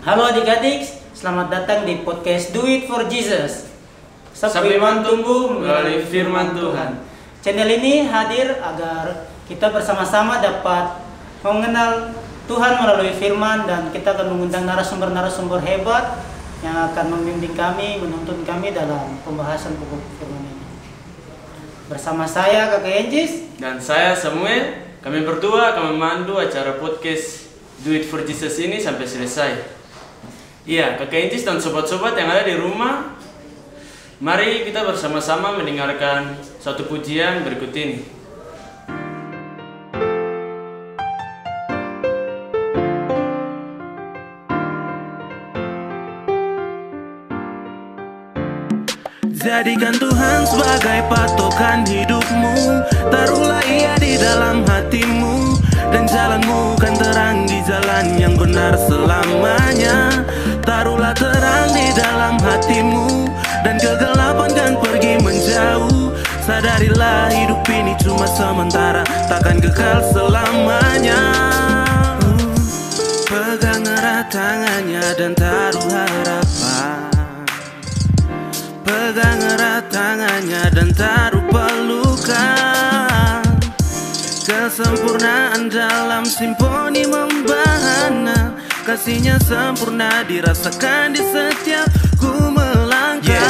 Halo adik-adik, selamat datang di podcast Do It for Jesus. Iman tumbuh melalui firman Tuhan. Channel ini hadir agar kita bersama-sama dapat mengenal Tuhan melalui firman, dan kita akan mengundang narasumber-narasumber hebat yang akan membimbing kami, menuntun kami dalam pembahasan pokok firman ini. Bersama saya Kakak Enjis Dan saya Samuel. Kami berdua akan memandu acara podcast Do It for Jesus ini sampai selesai. Iya, Kakak Enjis dan sobat-sobat yang ada di rumah, mari kita bersama-sama mendengarkan satu pujian berikut ini. Jadikan Tuhan sebagai patokan hidupmu, taruhlah Ia di dalam hatimu, dan jalanmu kan terang di jalan yang benar selamanya. Taruhlah terang di dalam hatimu, dan kegelapan kan pergi menjauh. Sadarilah hidup ini cuma sementara, takkan kekal selamanya. Pegang erat tangannya dan taruh harapan. Pegang erat tangannya dan taruh pelukan. Kesempurnaan dalam simfoni membahana, kasihnya sempurna dirasakan di setiap ku melangkah.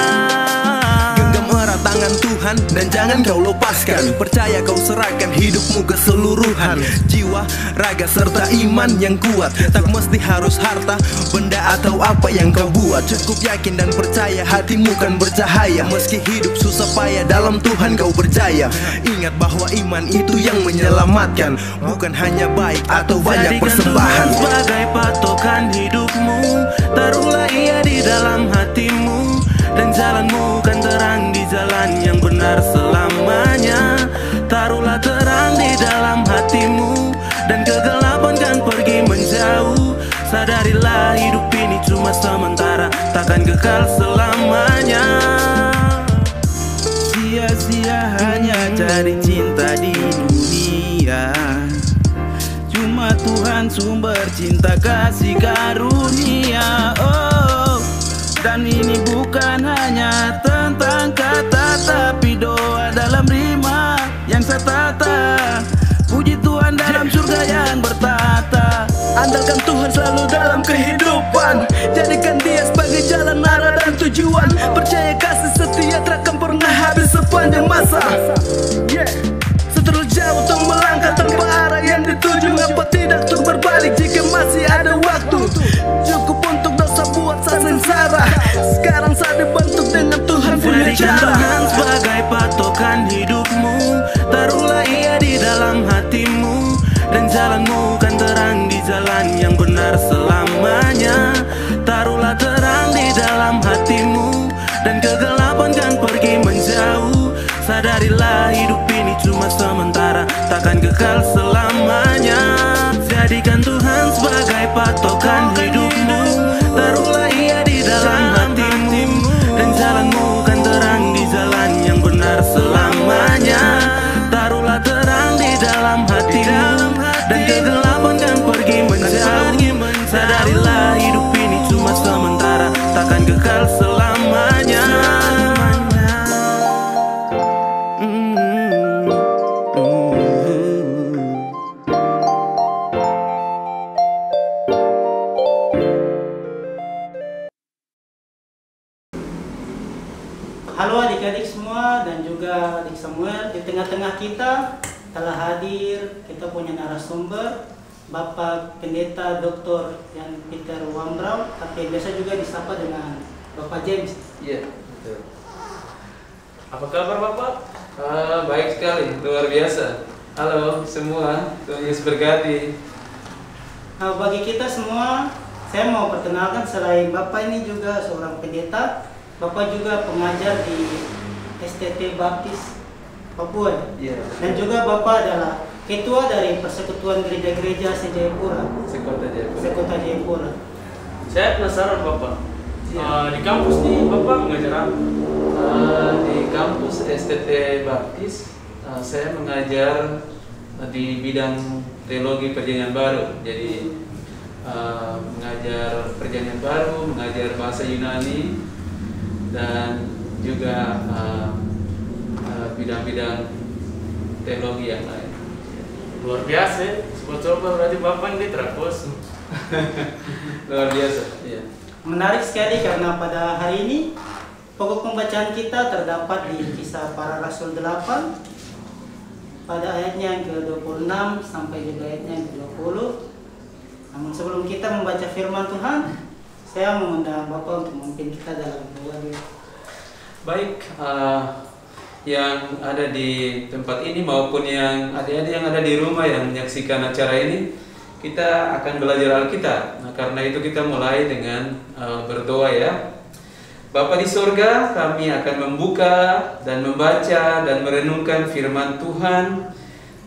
Genggam erat tangan Tuhan dan jangan kau lepaskan. Percaya kau serahkan hidupmu keseluruhan, jiwa, raga serta iman yang kuat. Tak mesti harus harta, benda atau apa yang kau buat. Cukup yakin dan percaya hatimu kan bercahaya. Meski hidup susah payah, dalam Tuhan kau berjaya. Ingat bahwa iman itu yang menyelamatkan, bukan hanya baik atau banyak persembahan. Tuhan sebagai patokan hidupmu, taruhlah Ia di dalam hatimu, dan jalanmu kan terang di jalan yang benar selamanya. Taruhlah terang di dalam hatimu, dan kegelapan kan pergi menjauh. Sadarilah hidup ini cuma sementara, takkan kekal selamanya. Sia-sia hanya cari cinta di dunia, cuma Tuhan sumber cinta kasih karunia. Oh, dan ini bukan hanya tentang kata, tapi doa dalam rima yang setata. Puji Tuhan dalam surga yang bertata. Andalkan Tuhan selalu dalam kehidupan, jadikan Dia sebagai jalan, arah dan tujuan. Percaya kasih setia takkan pernah habis sepanjang masa. Seterus jauh untuk melangkah tanpa arah yang dituju. Apa tidak untuk berbalik jika masih ada waktu? Cukup untuk dosa buat saya sengsara. Sekarang saya dibentuk dengan Tuhan punya Jadikan cara. Tuhan sebagai patokan hidupmu, taruhlah Ia di dalam hatimu, dan jalanmu kan terang di jalan yang benar selamanya. Taruhlah terang di dalam hatimu, dan kegelapan kan pergi menjauh. Sadarilah hidup ini cuma sementara, takkan kekal selamanya. Jadikan Tuhan sebagai patokan hidupmu, taruhlah Ia di dalam hatimu, dan jalanmu kan terang di jalan yang benar selamanya. Taruhlah terang di dalam hatimu, dan kegelapan kan pergi menjauh. Sadarilah hidup ini cuma sementara, takkan kekal selamanya. Halo adik-adik semua dan juga adik Samuel. Di tengah-tengah kita telah hadir, kita punya narasumber Bapak Pendeta Dr. Jan Peter Wambrau, tapi biasa juga disapa dengan Bapak James. Iya, betul. Apa kabar Bapak? Baik sekali, luar biasa. Halo semua, Tuhan Yesus berkati. Nah, bagi kita semua, saya mau perkenalkan, selain Bapak ini juga seorang pendeta, Bapak juga pengajar di STT Baptis Papua. Iya. Dan juga Bapak adalah ketua dari Persekutuan Gereja-Gereja se-Jayapura, Sekota Jayapura. Sekota Jayapura. Saya penasaran Bapak. Di kampus nih Bapak mengajar apa? Di kampus STT Baptis, saya mengajar di bidang teologi perjanjian baru. Jadi mengajar Perjanjian Baru, mengajar bahasa Yunani, dan juga bidang-bidang teologi yang lain. Luar biasa, coba berarti Bapak ini terapos. Luar biasa. Ya. Menarik sekali karena pada hari ini pokok pembacaan kita terdapat di Kisah Para Rasul 8 pada ayatnya yang ke-26 sampai juga ayatnya yang ke-20. Namun sebelum kita membaca firman Tuhan, saya mengundang Bapak untuk memimpin kita dalam doa dulu. Baik, yang ada di tempat ini maupun yang adik-adik yang ada di rumah yang menyaksikan acara ini, kita akan belajar Alkitab. Nah, karena itu kita mulai dengan berdoa ya. Bapa di surga, kami akan membuka dan membaca dan merenungkan firman Tuhan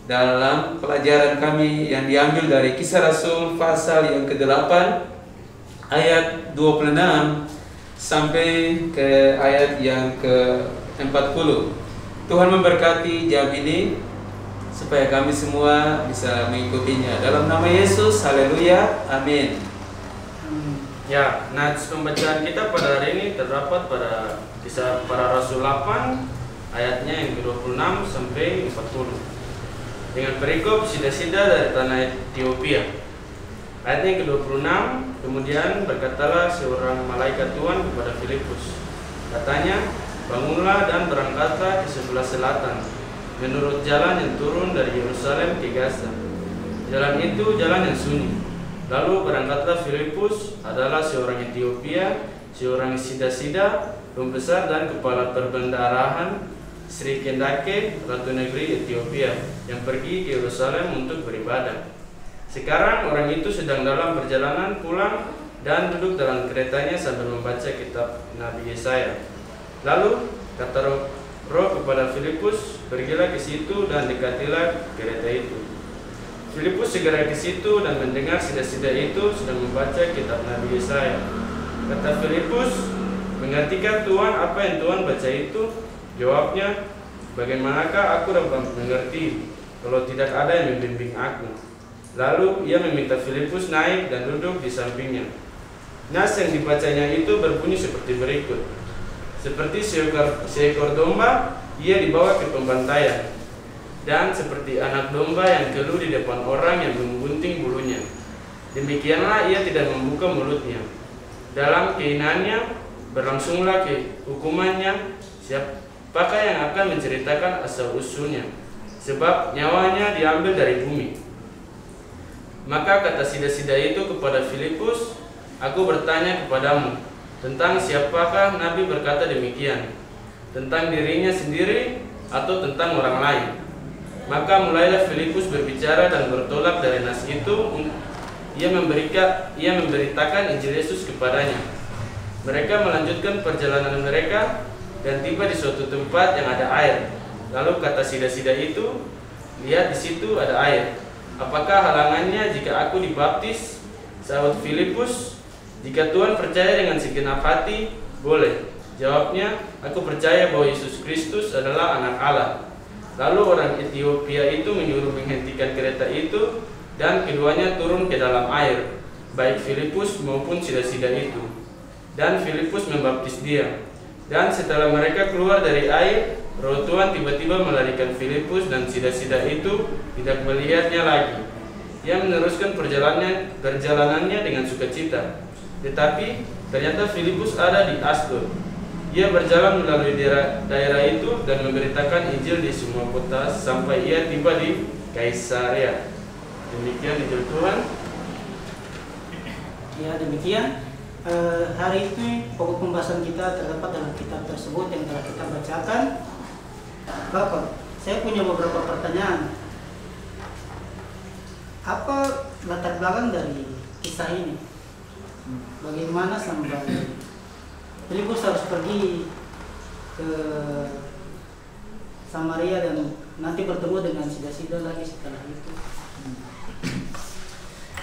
dalam pelajaran kami yang diambil dari Kisah Rasul pasal yang ke-8 ayat 26 sampai ke ayat yang ke-40. Tuhan memberkati jam ini supaya kami semua bisa mengikutinya. Dalam nama Yesus, haleluya, amin. Ya, nats pembacaan kita pada hari ini terdapat pada Kisah Para Rasul 8 ayatnya yang ke-26 sampai 40 dengan perikop sida-sida dari tanah Ethiopia. Ayatnya yang ke-26, kemudian berkatalah seorang malaikat Tuhan kepada Filipus, katanya, bangunlah dan berangkatlah ke sebelah selatan menurut jalan yang turun dari Yerusalem ke Gaza. Jalan itu jalan yang sunyi. Lalu berangkatlah Filipus, adalah seorang Ethiopia, seorang sida-sida, pembesar dan kepala perbendaharaan Sri Kendake, ratu negeri Ethiopia, yang pergi ke Yerusalem untuk beribadah. Sekarang orang itu sedang dalam perjalanan pulang dan duduk dalam keretanya sambil membaca kitab Nabi Yesaya. Lalu kata Roh kepada Filipus, pergilah ke situ dan dekatilah kereta itu. Filipus segera ke situ dan mendengar sida-sida itu sedang membaca kitab Nabi Yesaya. Kata Filipus, mengertikah Tuhan apa yang Tuhan baca itu? Jawabnya, bagaimanakah aku dapat mengerti kalau tidak ada yang membimbing aku? Lalu ia meminta Filipus naik dan duduk di sampingnya. Nas yang dibacanya itu berbunyi seperti berikut. Seperti seekor domba, ia dibawa ke pembantaian. Dan seperti anak domba yang keluh di depan orang yang menggunting bulunya, demikianlah ia tidak membuka mulutnya. Dalam kehinanya berlangsunglah hukumannya. Siapakah yang akan menceritakan asal-usulnya? Sebab nyawanya diambil dari bumi. Maka kata sida-sida itu kepada Filipus, aku bertanya kepadamu, tentang siapakah Nabi berkata demikian? Tentang dirinya sendiri atau tentang orang lain? Maka mulailah Filipus berbicara dan bertolak dari nas itu. Ia memberitakan Injil Yesus kepadanya. Mereka melanjutkan perjalanan mereka dan tiba di suatu tempat yang ada air. Lalu kata sida-sida itu, lihat di situ ada air. Apakah halangannya jika aku dibaptis? Sahut Filipus, jika Tuhan percaya dengan segenap hati, boleh. Jawabnya, aku percaya bahwa Yesus Kristus adalah anak Allah. Lalu orang Ethiopia itu menyuruh menghentikan kereta itu dan keduanya turun ke dalam air, baik Filipus maupun sida-sida itu. Dan Filipus membaptis dia. Dan setelah mereka keluar dari air, Roh Tuhan tiba-tiba melarikan Filipus dan sida-sida itu tidak melihatnya lagi. Ia meneruskan perjalanannya dengan sukacita. Tetapi ternyata Filipus ada di Asdod. Ia berjalan melalui daerah itu dan memberitakan Injil di semua kota sampai ia tiba di Kaisarea. Demikian Injil Tuhan. Ya, demikian hari ini pokok pembahasan kita terdapat dalam kitab tersebut yang telah kita bacakan. Bapak, saya punya beberapa pertanyaan. Apa latar belakang dari kisah ini? Bagaimana sampai Filipus harus pergi ke Samaria dan nanti bertemu dengan sida-sida lagi setelah itu?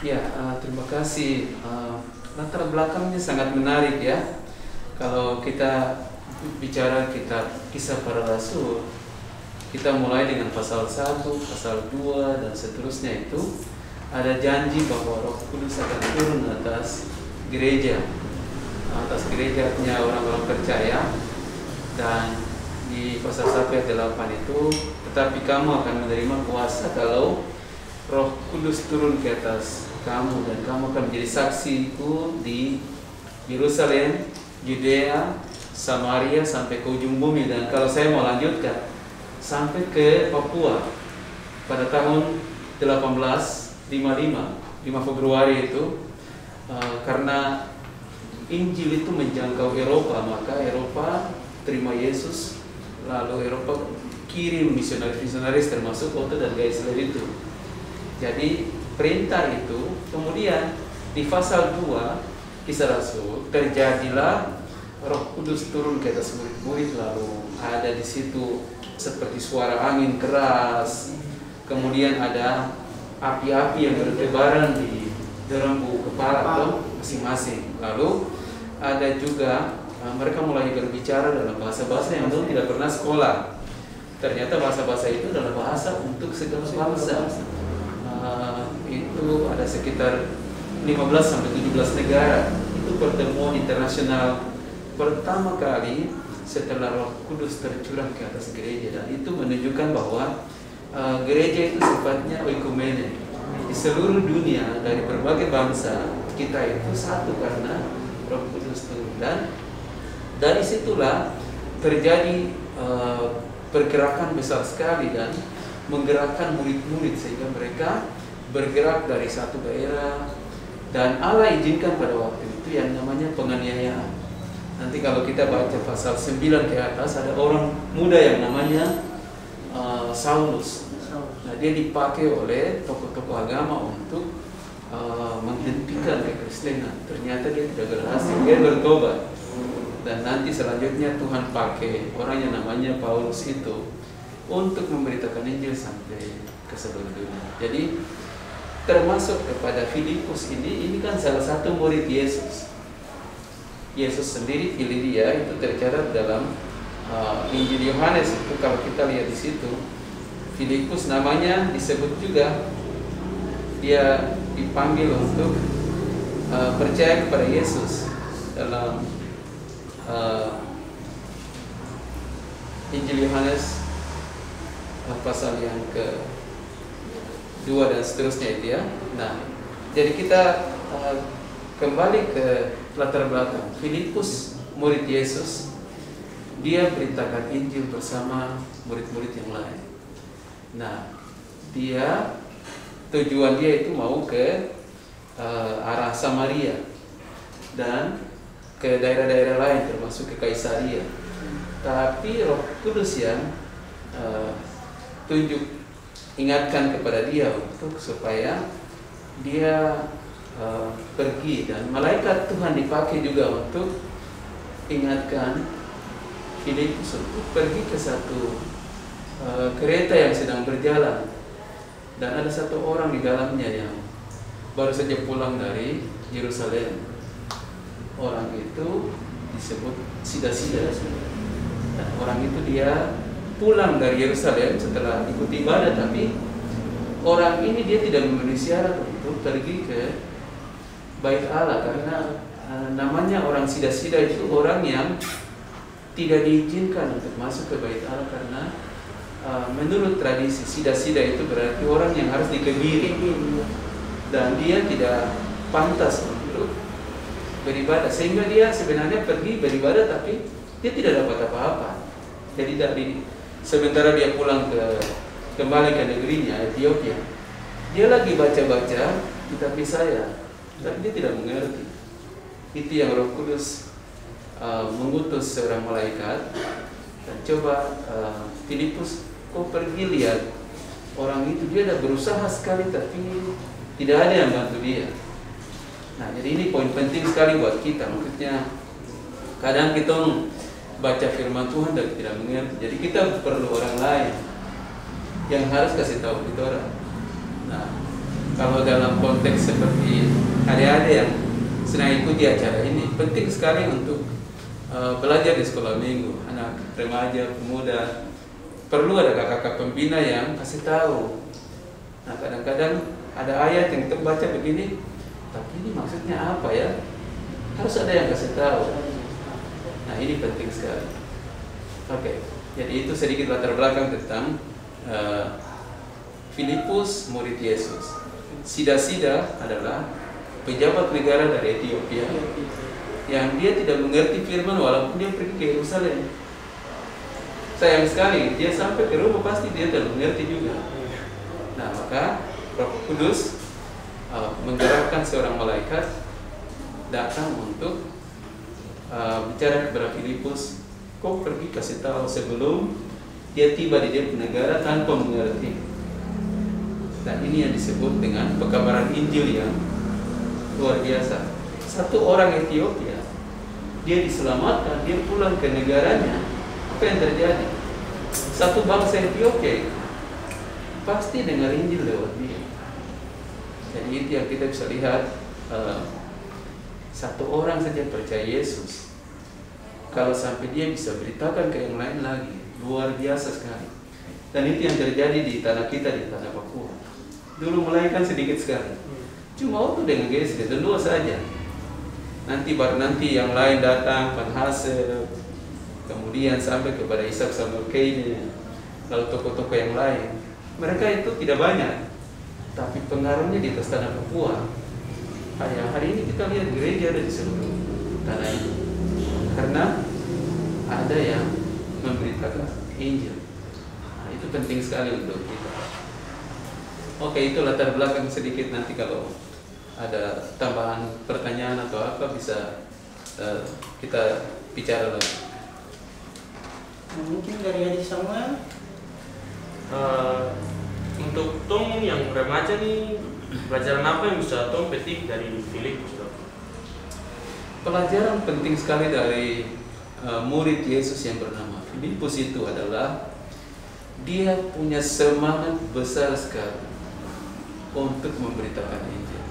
Ya, terima kasih. Latar belakangnya sangat menarik ya. Kalau kita bicara kitab Kisah Para Rasul, kita mulai dengan pasal 1, pasal 2 dan seterusnya itu ada janji bahwa Roh Kudus akan turun atas gereja, atas gerejanya orang-orang percaya. Dan di pasal 1 ayat 8 itu, tetapi kamu akan menerima kuasa kalau Roh Kudus turun ke atas kamu, dan kamu akan menjadi saksiku di Yerusalem, Yudea, Samaria sampai ke ujung bumi. Dan kalau saya mau lanjutkan sampai ke Papua pada tahun 1855, 5 Februari itu, karena Injil itu menjangkau Eropa, maka Eropa terima Yesus, lalu Eropa kirim misionaris termasuk Otto dan Geisler itu. Jadi perintah itu kemudian di pasal 2 Kisah Rasul terjadilah Roh Kudus turun ke atas murid-murid, lalu ada di situ seperti suara angin keras, kemudian ada api-api yang bertebaran di derembu kepala masing-masing. Lalu ada juga mereka mulai berbicara dalam bahasa-bahasa yang dulu tidak pernah sekolah. Ternyata bahasa-bahasa itu adalah bahasa untuk segala bangsa. Itu ada sekitar 15-17 negara. Itu pertemuan internasional pertama kali setelah Roh Kudus tercurah ke atas gereja. Dan itu menunjukkan bahwa gereja itu sifatnya oikumene. Di seluruh dunia, dari berbagai bangsa, kita itu satu karena Roh Kudus turun. Dan dari situlah terjadi pergerakan besar sekali dan menggerakkan murid-murid sehingga mereka bergerak dari satu daerah. Dan Allah izinkan pada waktu itu yang namanya penganiayaan. Nanti kalau kita baca pasal 9 ke atas, ada orang muda yang namanya Saulus. Nah, dia dipakai oleh tokoh-tokoh agama untuk menghentikan kekristenan. Ternyata dia tidak berhasil, dia bertobat. Dan nanti selanjutnya Tuhan pakai orang yang namanya Paulus itu untuk memberitakan Injil sampai ke seluruh dunia. Jadi termasuk kepada Filipus ini kan salah satu murid Yesus. Yesus sendiri pilih dia, itu tercatat dalam Injil Yohanes itu. Kalau kita lihat di situ, Filipus namanya disebut juga, dia dipanggil untuk percaya kepada Yesus dalam Injil Yohanes pasal yang ke-2 dan seterusnya itu ya. Nah, jadi kita kembali ke latar belakang. Filipus murid Yesus, dia beritakan Injil bersama murid-murid yang lain. Nah, tujuan dia itu mau ke arah Samaria dan ke daerah-daerah lain termasuk ke Kaisaria. Tapi Roh Kudus yang ingatkan kepada dia untuk supaya dia pergi, dan malaikat Tuhan dipakai juga untuk ingatkan Filipus untuk pergi ke satu kereta yang sedang berjalan, dan ada satu orang di dalamnya yang baru saja pulang dari Yerusalem. Orang itu disebut Sida-Sida. Dan orang itu dia pulang dari Yerusalem setelah ikut ibadah, tapi orang ini dia tidak memenuhi syarat untuk pergi ke Bait Allah karena namanya orang Sida-Sida itu orang yang tidak diizinkan untuk masuk ke Bait Allah karena menurut tradisi Sida-Sida itu berarti orang yang harus dikebiri dan dia tidak pantas untuk beribadah, sehingga dia sebenarnya pergi beribadah tapi dia tidak dapat apa-apa. Jadi sementara dia pulang kembali ke negerinya Ethiopia, dia lagi baca-baca kitab Yesaya, tapi dia tidak mengerti. Itu yang Roh Kudus mengutus seorang malaikat dan coba Filipus, kau pergi lihat orang itu, dia sudah berusaha sekali tapi tidak ada yang bantu dia. Nah, jadi ini poin penting sekali buat kita. Maksudnya kadang kita baca firman Tuhan dan tidak mengerti. Jadi kita perlu orang lain yang harus kasih tahu kita orang. Nah, kalau dalam konteks seperti adik-adik yang sedang ikuti acara ini, penting sekali untuk belajar di sekolah minggu. Anak remaja, pemuda, perlu ada kakak-kakak pembina yang kasih tahu. Nah, kadang-kadang ada ayat yang kita baca begini, tapi ini maksudnya apa ya? Harus ada yang kasih tahu. Nah ini penting sekali. Oke, jadi itu sedikit latar belakang tentang Filipus, murid Yesus. Sida-sida adalah pejabat negara dari Ethiopia yang dia tidak mengerti firman walaupun dia pergi ke Yerusalem. Sayang sekali, dia sampai ke rumah pasti dia tidak mengerti juga. Nah maka Roh Kudus menggerakkan seorang malaikat datang untuk bicara kepada Filipus, kau pergi kasih tahu sebelum dia tiba di dia negara tanpa mengerti. Dan ini yang disebut dengan pekabaran Injil yang luar biasa. Satu orang Ethiopia, dia diselamatkan, dia pulang ke negaranya. Apa yang terjadi? Satu bangsa Ethiopia pasti dengar Injil lewat dia. Jadi itu yang kita bisa lihat, satu orang saja percaya Yesus, kalau sampai dia bisa beritakan ke yang lain lagi, luar biasa sekali. Dan itu yang terjadi di tanah kita, di tanah Papua. Dulu mulai kan sedikit sekali, cuma waktu dengan GSD itu dua saja. Nanti baru nanti yang lain datang, Panhase, kemudian sampai kepada Ishak Samuel Kane, lalu tokoh-tokoh yang lain. Mereka itu tidak banyak, tapi pengaruhnya di atas tanah Papua. Hari ini kita lihat gereja ada di seluruh tanah ini, karena ada yang memberitakan Injil. Nah, itu penting sekali untuk kita. Oke, itu latar belakang sedikit. Nanti kalau ada tambahan pertanyaan atau apa bisa kita bicara lagi. Mungkin dari Haji Samuel. Untuk tong yang remaja nih, pelajaran apa yang bisa tong petik dari Filipus? Pelajaran penting sekali dari murid Yesus yang bernama Filipus itu adalah dia punya semangat besar sekali untuk memberitakan Injil.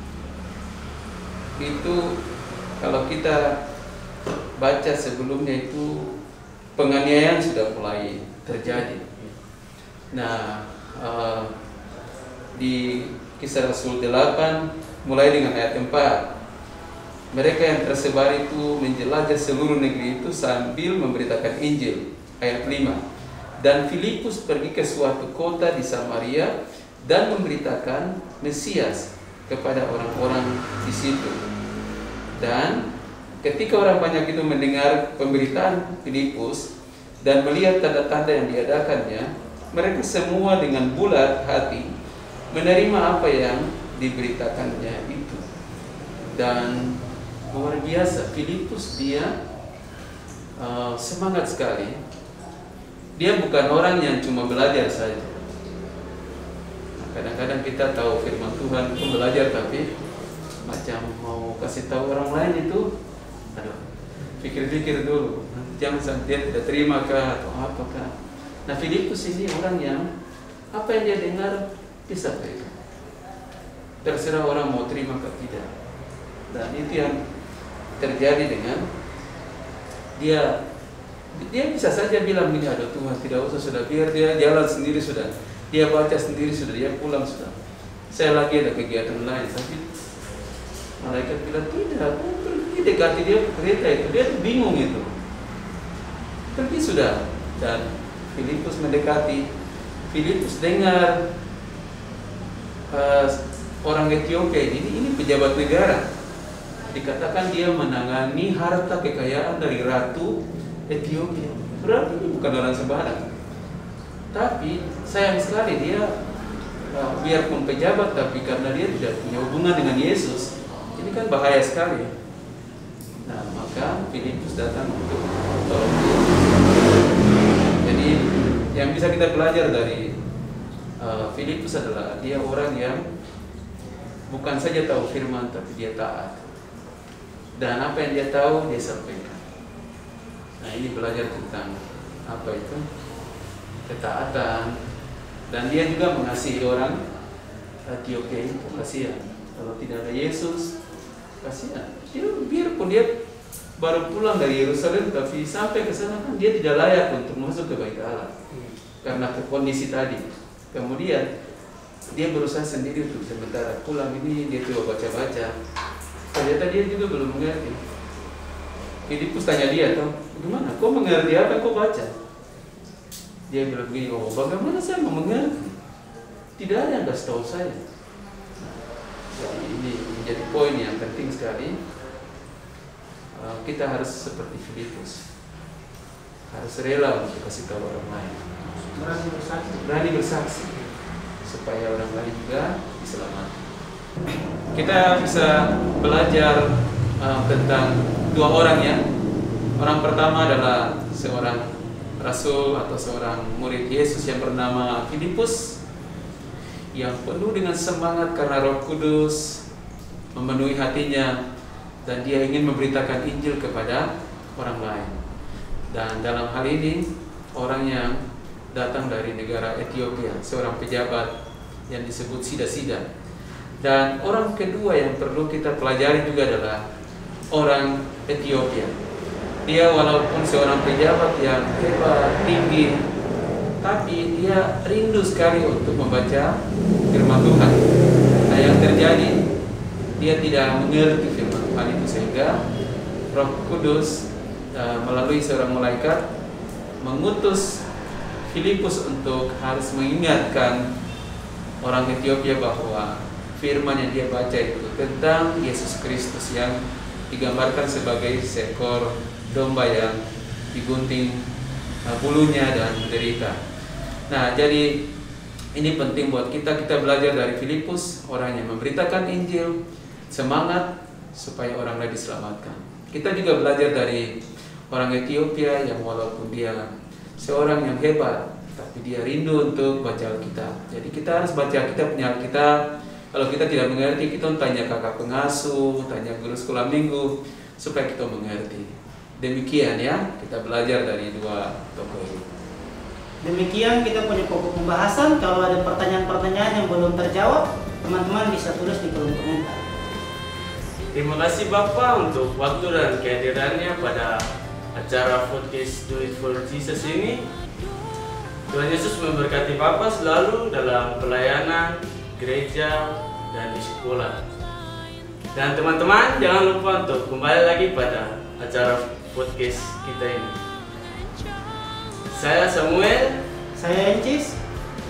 Itu kalau kita baca sebelumnya itu penganiayaan sudah mulai terjadi. Nah, di Kisah Rasul 8 mulai dengan ayat 4, mereka yang tersebar itu menjelajah seluruh negeri itu sambil memberitakan Injil. Ayat 5, dan Filipus pergi ke suatu kota di Samaria dan memberitakan Mesias kepada orang-orang di situ. Dan ketika orang banyak itu mendengar pemberitaan Filipus dan melihat tanda-tanda yang diadakannya, mereka semua dengan bulat hati menerima apa yang diberitakannya itu. Dan luar biasa, Filipus dia semangat sekali. Dia bukan orang yang cuma belajar saja. Nah, kadang-kadang kita tahu firman Tuhan itu belajar, tapi macam mau kasih tahu orang lain itu, aduh, pikir-pikir dulu, jangan sampai dia tidak terima kah atau apakah. Nah, Filipus ini orang yang apa yang dia dengar bisa sampaikan. Terserah orang mau terima atau tidak. Dan itu yang terjadi dengan dia bisa saja bilang gini, ada Tuhan, tidak usah, sudah biar dia jalan sendiri sudah, dia baca sendiri sudah, dia pulang sudah, saya lagi ada kegiatan lain. Tapi malaikat bilang tidak, pergi dekati dia ke kereta itu, dia bingung itu, pergi sudah. Dan Filipus mendekati, Filipus dengar orang Ethiopia ini pejabat negara, dikatakan dia menangani harta kekayaan dari ratu Ethiopia. Berarti ini bukan orang sembarang. Tapi sayang sekali dia biarpun pejabat, tapi karena dia tidak punya hubungan dengan Yesus, ini kan bahaya sekali. Nah, maka Filipus datang untuk tolong dia. Jadi yang bisa kita belajar dari Filipus adalah dia orang yang bukan saja tahu firman, tapi dia taat. Dan apa yang dia tahu dia sampaikan. Nah, ini belajar tentang apa itu? Ketaatan. Dan dia juga mengasihi orang Ethiopia itu, kasihan. Kalau tidak ada Yesus, kasihan. Biarpun dia baru pulang dari Yerusalem, tapi sampai ke sana kan dia tidak layak untuk masuk ke Bait Allah karena kondisi tadi. Kemudian dia berusaha sendiri untuk sementara pulang ini, dia coba baca-baca. Ternyata dia juga belum mengerti. Filipus tanya dia, "Toh, gimana? Kau mengerti apa yang kau baca?" Dia bilang begini, "Oh, bagaimana saya mau mengerti? Tidak ada yang kasih tahu saya." Jadi ini menjadi poin yang penting sekali. Kita harus seperti Filipus, harus rela untuk kasih tahu orang lain, berani bersaksi supaya orang lain juga diselamatkan. Kita bisa belajar tentang dua orang ya. Orang pertama adalah seorang rasul atau seorang murid Yesus yang bernama Filipus, yang penuh dengan semangat karena Roh Kudus memenuhi hatinya dan dia ingin memberitakan Injil kepada orang lain. Dan dalam hal ini orang yang datang dari negara Ethiopia, seorang pejabat yang disebut Sida-Sida. Dan orang kedua yang perlu kita pelajari juga adalah orang Ethiopia. Dia walaupun seorang pejabat yang hebat, tinggi, tapi dia rindu sekali untuk membaca firman Tuhan. Nah, yang terjadi, dia tidak mengerti firman Tuhan itu, sehingga Roh Kudus melalui seorang malaikat mengutus Filipus untuk harus mengingatkan orang Ethiopia bahwa firman yang dia baca itu tentang Yesus Kristus yang digambarkan sebagai seekor domba yang digunting bulunya dan menderita. Nah, jadi ini penting buat kita belajar dari Filipus, orang yang memberitakan Injil, semangat supaya orang lain diselamatkan. Kita juga belajar dari orang Ethiopia yang walaupun dia seorang yang hebat, tapi dia rindu untuk baca Alkitab. Jadi kita harus baca Alkitab, punya Alkitab. Kalau kita tidak mengerti, kita tanya kakak pengasuh, tanya guru sekolah minggu, supaya kita mengerti. Demikian ya, kita belajar dari dua tokoh ini. Demikian kita punya pokok pembahasan. Kalau ada pertanyaan-pertanyaan yang belum terjawab, teman-teman bisa tulis di kolom komentar. Terima kasih Bapak untuk waktu dan kehadirannya pada acara podcast Do It For Jesus ini. Tuhan Yesus memberkati Bapak selalu dalam pelayanan, gereja, dan di sekolah. Dan teman-teman jangan lupa untuk kembali lagi pada acara podcast kita ini. Saya Samuel. Saya Encis.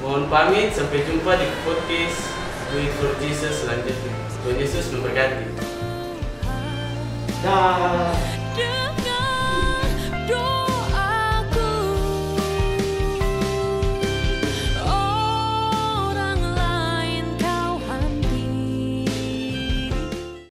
Mohon pamit, sampai jumpa di podcast Do It For Jesus selanjutnya. Tuhan Yesus memberkati. Dah.